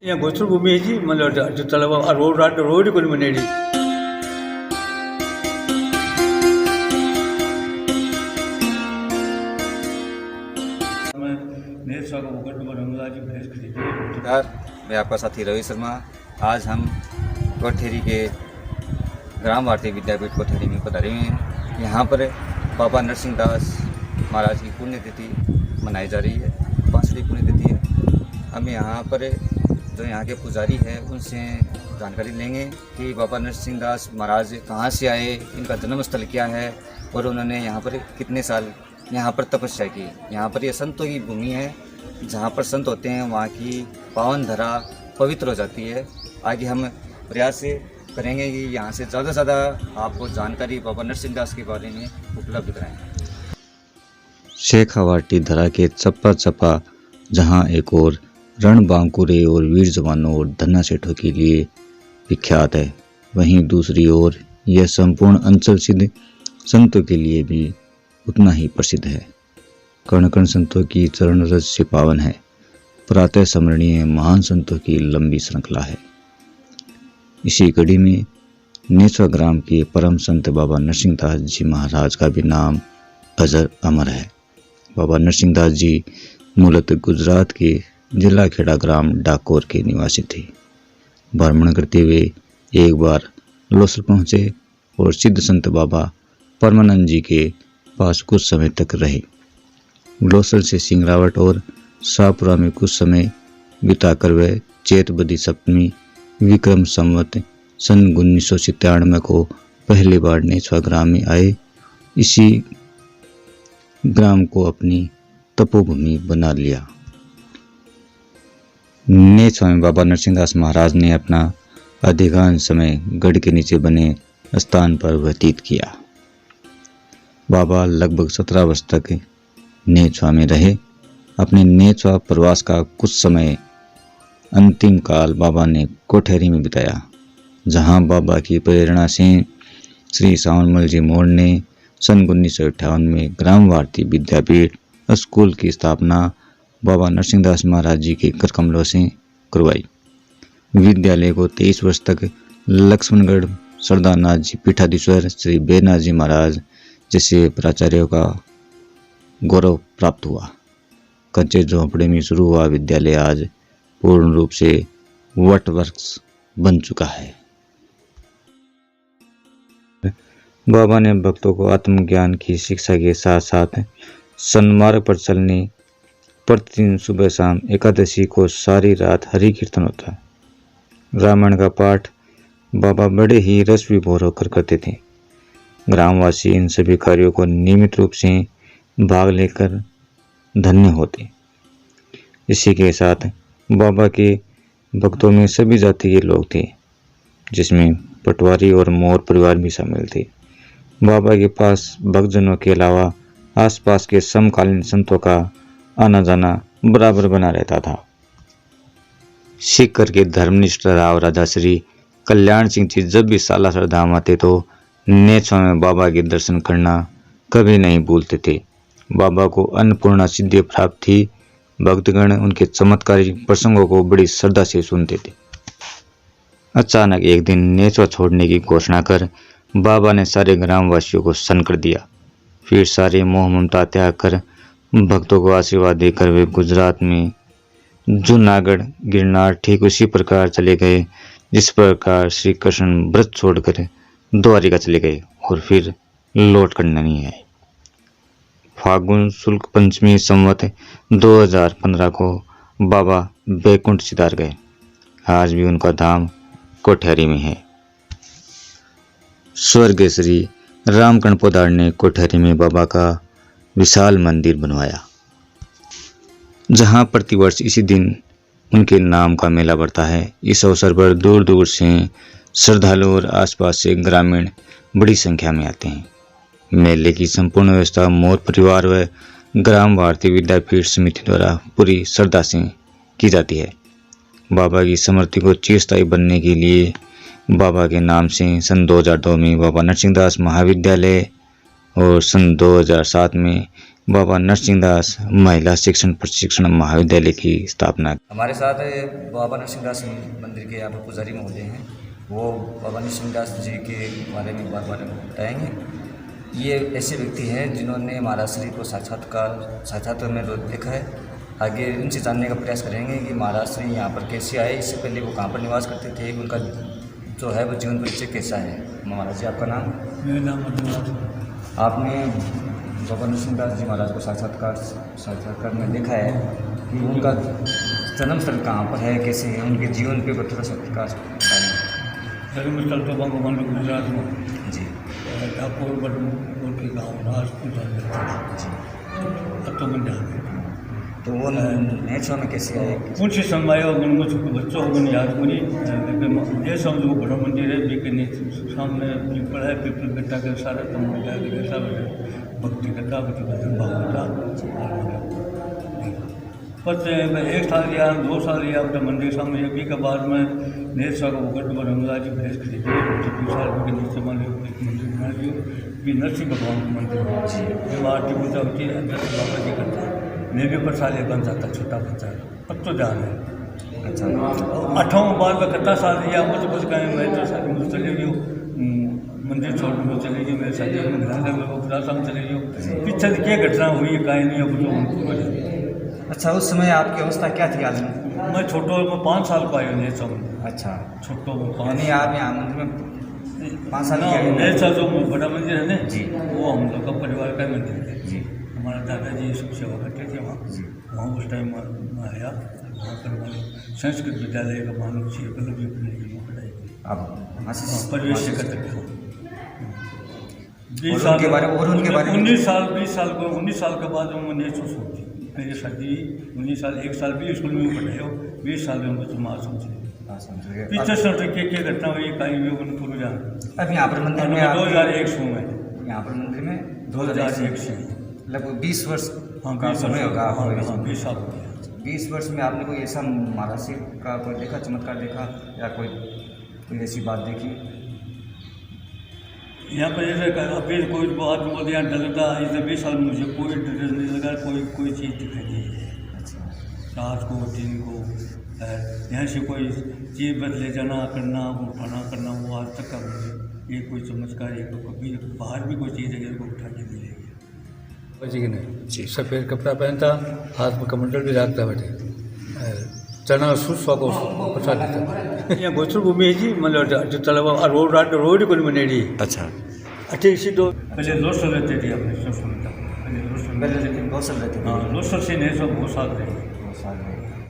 અહીંયા ગોચર ભૂમિ છે मतलब जो तलाव रोड कोनी बनेड़ी नमस्कार, मैं आपका साथी रवि शर्मा। आज हम कोठेरी के ग्राम भारती विद्यापीठ कोठेरी में पधारे हुए हैं। यहाँ पर बाबा नरसिंह दास महाराज की पुण्यतिथि मनाई जा रही है, 5वीं पुण्यतिथि है। हम यहाँ पर जो यहाँ के पुजारी हैं उनसे जानकारी लेंगे कि बाबा नरसिंह दास महाराज कहाँ से आए, इनका जन्म स्थल क्या है और उन्होंने यहाँ पर कितने साल यहाँ पर तपस्या की। यहाँ पर ये संतों की भूमि है, जहाँ पर संत होते हैं वहाँ की पावन धरा पवित्र हो जाती है। आगे हम प्रयास करेंगे कि यहाँ से ज़्यादा से ज़्यादा आपको जानकारी बाबा नरसिंह दास के बारे में उपलब्ध कराएं। शेखावाटी धरा के चप्पा चप्पा जहाँ एक और रणबांकुरे और वीर जवानों और धन्ना सेठों के लिए विख्यात है, वहीं दूसरी ओर यह संपूर्ण अंचल सिद्ध संतों के लिए भी उतना ही प्रसिद्ध है। कण कण संतों की चरण रज से पावन है, प्रातः स्मरणीय महान संतों की लंबी श्रृंखला है। इसी कड़ी में नेचवा ग्राम के परम संत बाबा नरसिंह दास जी महाराज का भी नाम अजर अमर है। बाबा नरसिंह दास जी मूलतः गुजरात के जिला खेड़ा ग्राम डाकोर के निवासी थे। भ्रमण करते हुए एक बार लोसल पहुंचे और सिद्ध संत बाबा परमानंद जी के पास कुछ समय तक रहे। लोसल से सिंगरावट और शाहपुरा में कुछ समय बिताकर वह चैत बदी सप्तमी विक्रम संवत सन 1997 को पहली बार नेचवा ग्राम में आए। इसी ग्राम को अपनी तपोभूमि बना लिया। नेचवा में बाबा नरसिंह दास महाराज ने अपना अधिकांश समय गढ़ के नीचे बने स्थान पर व्यतीत किया। बाबा लगभग 17 वर्ष तक नेचवा में रहे। अपने नेचवा प्रवास का कुछ समय अंतिम काल बाबा ने कोठेरी में बिताया, जहां बाबा की प्रेरणा से श्री सावनमल जी मोड़ ने सन 1958 में ग्राम भारती विद्यापीठ स्कूल की स्थापना बाबा नरसिंह दास महाराज जी के कर कमलों से करवाई। विद्यालय को 23 वर्ष तक लक्ष्मणगढ़ सरदारनाथ जी पीठाधीश्वर श्री बेनाथ जी महाराज जैसे प्राचार्यों का गौरव प्राप्त हुआ। कच्चे झोंपड़े में शुरू हुआ विद्यालय आज पूर्ण रूप से वटवृक्ष बन चुका है। बाबा ने भक्तों को आत्मज्ञान की शिक्षा के साथ साथ सन्मार्ग पर चलने, प्रतिदिन सुबह शाम एकादशी को सारी रात हरि कीर्तन होता है। रामायण का पाठ बाबा बड़े ही रस विभोर होकर करते थे। ग्रामवासी इन सभी कार्यों को नियमित रूप से भाग लेकर धन्य होते। इसी के साथ बाबा के भक्तों में सभी जाति के लोग थे, जिसमें पटवारी और मोर परिवार भी शामिल थे। बाबा के पास भक्तजनों के अलावा आसपास के समकालीन संतों का आना जाना बराबर बना रहता था। सीकर के धर्मनिष्ठ राव राजा श्री कल्याण सिंह जी जब भी सालासर धाम आते तो नेचवा में बाबा के दर्शन करना कभी नहीं भूलते थे। बाबा को अन्नपूर्णा सिद्धि प्राप्त थी। भक्तगण उनके चमत्कारिक प्रसंगों को बड़ी श्रद्धा से सुनते थे। अचानक एक दिन नेचवा छोड़ने की घोषणा कर बाबा ने सारे ग्रामवासियों को सन्न कर दिया। फिर सारे मोह ममता त्याग कर भक्तों को आशीर्वाद देकर वे गुजरात में जूनागढ़ गिरनार ठीक उसी प्रकार चले गए जिस प्रकार श्री कृष्ण व्रत छोड़कर द्वारिका चले गए और फिर लौट कर नहीं आए। फागुन शुक्ल पंचमी संवत 2015 को बाबा बैकुंठ सिधार गए। आज भी उनका धाम कोठेरी में है। स्वर्गीय श्री रामकर्ण पोदार ने कोठेरी में बाबा का विशाल मंदिर बनवाया, जहां प्रतिवर्ष इसी दिन उनके नाम का मेला बढ़ता है। इस अवसर पर दूर दूर से श्रद्धालु और आसपास से ग्रामीण बड़ी संख्या में आते हैं। मेले की संपूर्ण व्यवस्था मोर परिवार व ग्राम भारती विद्यापीठ समिति द्वारा पूरी श्रद्धा से की जाती है। बाबा की स्मृति को चिरस्थायी बनने के लिए बाबा के नाम से सन 2002 में बाबा नरसिंह दास महाविद्यालय और सन 2007 में बाबा नरसिंह दास महिला शिक्षण प्रशिक्षण महाविद्यालय की स्थापना। हमारे साथ बाबा नरसिंह दास मंदिर के यहाँ पर पुजारी महोदय हैं, वो बाबा नरसिंह दास जी के बारे में बारे में बताएंगे। ये ऐसे व्यक्ति हैं जिन्होंने महाराज श्री को साक्षात्कार में देखा है। आगे इनसे जानने का प्रयास करेंगे कि महाराज श्री यहाँ पर कैसे आए, इससे पहले वो कहाँ पर निवास करते थे, उनका जो है वो जीवन परिचय कैसा है। महाराज जी, आपका नाम? मेरा नाम मधुनाथ। आपने बाबा नरसिंह दास जी महाराज को साक्षात्कार में देखा है कि उनका जन्म स्थल कहाँ पर है, कैसे है, उनके जीवन पे थोड़ा सा प्रकाश डालें। जन्मस्थल तो भगवान गुजरात में जी ठाकुर बटूर के गाँव राजपूत जी। अब तो बन जाते तो वो नेचर में कैसे आए? कुछ समय उनको बच्चों को याद करी ये समझ वो बड़ा मंदिर है लेकिन सामने पीपल है, पीपल बेटा के सारा तम ऐसा भक्ति करता भजन भाव होता। बस 1 साल या 2 साल या अपने मंदिर सामने अभी के बाद में नेत साल गढ़ रंगला जी भेज कर दीजिए 2 साल के नीचे मंदिर बना दियो भी नरसिंह भगवान का मंदिर जी। आरती पूजा होती है, दर्शन बाबा जी करते हैं। मैं भी पर साल बन जाता, छोटा बच्चा अब तो जान है। अच्छा, 8वां बाद में कितना साल दिया मुझे कुछ कहें मैं तो शादी मुझे चले गई मंदिर छोड़ के चले गई, मेरे शादी में घर चले गई। पीछे क्या घटना हुई कहीं नहीं अब। अच्छा, उस समय आपकी अवस्था क्या थी आज? मैं छोटो में 5 साल का आया नहीं सब। अच्छा, छोटो में 5 यानी आप यहाँ मंदिर में 5 साल नहीं जो बड़ा मंदिर है ना जी, वो हम लोग का परिवार का मंदिर है जी। हमारा दादाजी सब सेवा करते थे वहाँ उस टाइम में आया। वहाँ पर मैंने संस्कृत विद्यालय का मानव श्री एकलव्य पढ़ाई की। अब परिवेश करते थे 20 साल के बारे में 19 साल के बाद मैंने सोची मेरी शादी 19 साल 1 साल भी स्कूल में पढ़ाए हो 20 साल में उनको तुम समझे पीछे समझे क्या घटना हुई कहीं भी उनको पूर्व जान। अब यहाँ पर मंदिर में 2001 में यहाँ पर मंदिर में 2001 से लगभग 20 वर्ष हाँ का समय होगा। 20 साल हो गया। 20 वर्ष में आपने कोई ऐसा महाराज शिव का कोई देखा, चमत्कार देखा या कोई ऐसी बात देखी? यहाँ पर जैसे अभी कोई बात बोलते यहाँ डरता ऐसे 20 साल मुझे कोई डर नहीं लगा, कोई चीज़ दिखाई नहीं है। अच्छा, रात को दिन को यहाँ से कोई चीज़ बदले जाना करना उठाना करना वो आज तक का मुझे ये कोई चमत्कार है। कभी बाहर भी कोई चीज़ है को उठा के मिलेगी बची कि नहीं। सफ़ेद कपड़ा पहनता, हाथ में कमंडल भी रखता बैठे, चना सुस्वा को प्रसाद देता। यहाँ गोचर भूमि है जी, मतलब जो तालाब रोड को नहीं बनेगी। अच्छा, अच्छे सीधो पहले लोसल रहते थे अपने पहले लोसल रहते थे। हाँ लोसल से नहीं सब बहुत साल रहे।